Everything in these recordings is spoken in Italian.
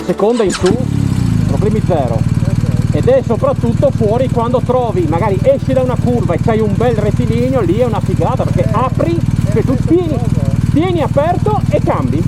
seconda in su, problemi zero. Ed è soprattutto fuori quando trovi, magari esci da una curva e c'hai un bel rettilineo, lì è una figata perché apri, cioè tu tieni aperto e cambi.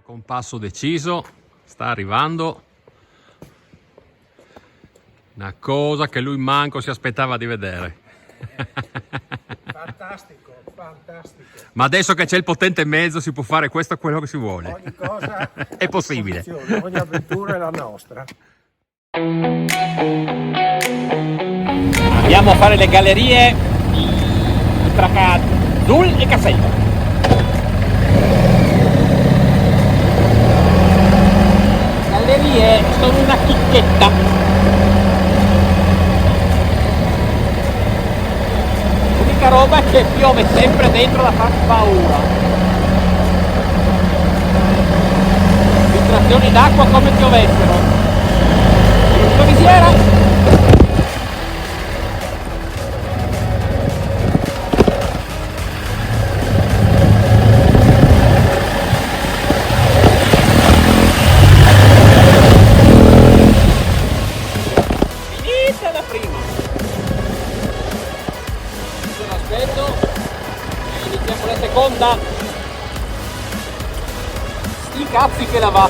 Con passo deciso, sta arrivando una cosa che lui manco si aspettava di vedere. Fantastico, fantastico. Ma adesso che c'è il potente mezzo si può fare questo quello che si vuole. Ogni cosa È possibile. funziona, ogni avventura è la nostra. Andiamo a fare le gallerie tra Dul e Casello. Gallerie sono una chicchetta. L'unica roba è che piove sempre dentro da farti paura. Filtrazioni d'acqua come piovessero. La visiera. Iniziamo la seconda. Sti cazzi che la va.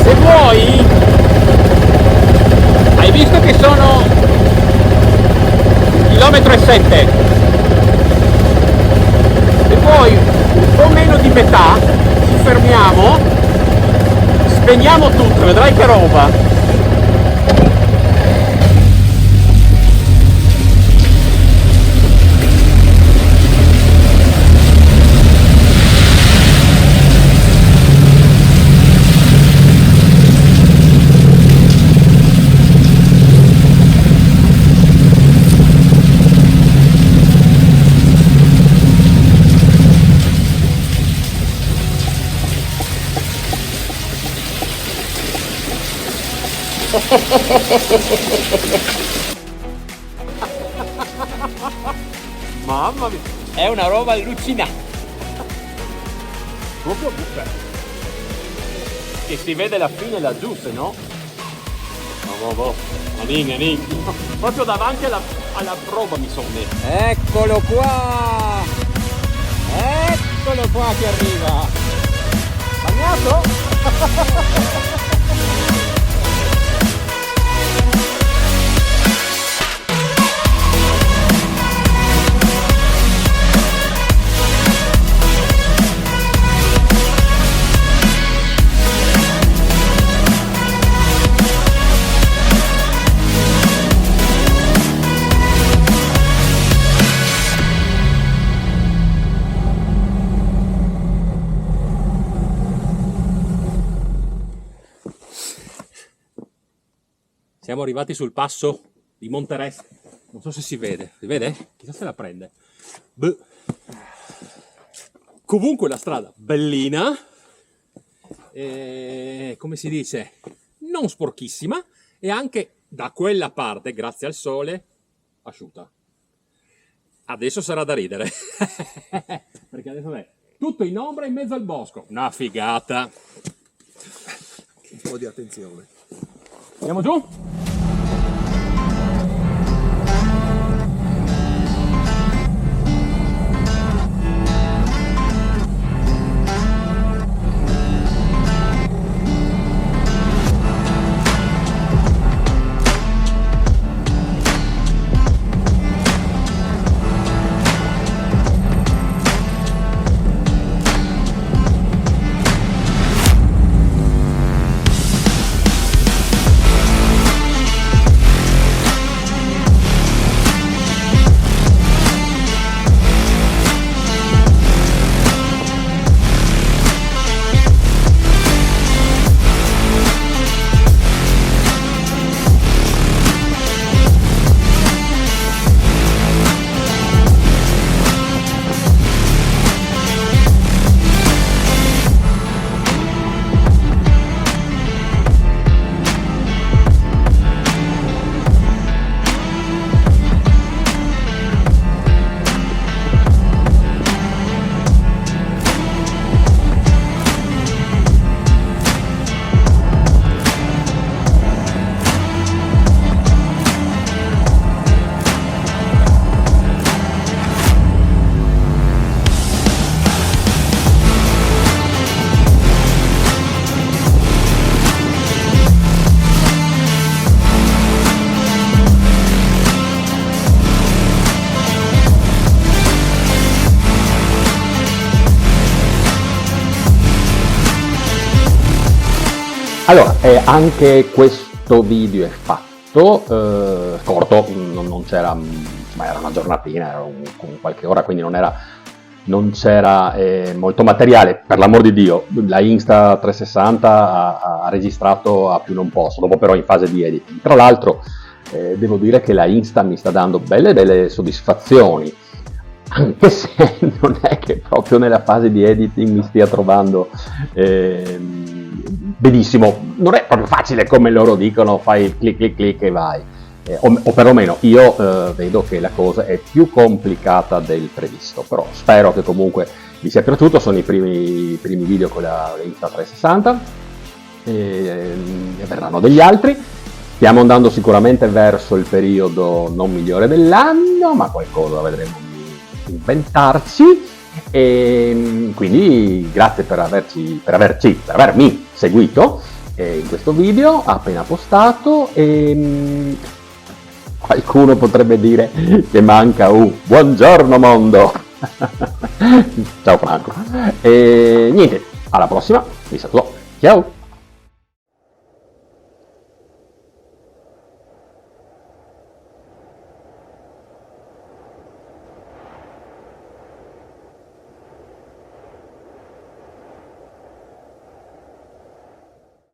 Se vuoi, hai visto che sono 1,7 km. Se vuoi un po' meno di metà, ci fermiamo, spegniamo tutto, vedrai che roba. Mamma mia, è una roba allucinante. Proprio buffet. Che si vede la fine laggiù, se no? Anin. Proprio davanti alla roba mi sono messo. Eccolo qua! Eccolo qua che arriva! Bagnato? Siamo arrivati sul passo di Monterey. Non so se si vede. Si vede? Chissà se la prende. Beh. Comunque la strada bellina. Come si dice? Non sporchissima. E anche da quella parte, grazie al sole, asciutta. Adesso sarà da ridere. Perché adesso è tutto in ombra in mezzo al bosco. Una figata. Un po' di attenzione. Andiamo giù? Allora, anche questo video è fatto, corto, non c'era, ma era una giornatina, era con qualche ora, quindi non c'era molto materiale. Per l'amor di Dio, la Insta360 ha registrato a più non posso, dopo però in fase di editing. Tra l'altro devo dire che la Insta mi sta dando belle soddisfazioni, anche se non è che proprio nella fase di editing mi stia trovando benissimo. Non è proprio facile come loro dicono, fai clic e vai, o perlomeno io vedo che la cosa è più complicata del previsto, però spero che comunque vi sia piaciuto. Sono i primi video con la Insta360 e verranno degli altri. Stiamo andando sicuramente verso il periodo non migliore dell'anno, ma qualcosa vedremo di inventarci. E quindi grazie per avermi seguito in questo video appena postato. E qualcuno potrebbe dire che manca un buongiorno mondo. Ciao Franco. E niente, alla prossima, vi saluto, ciao.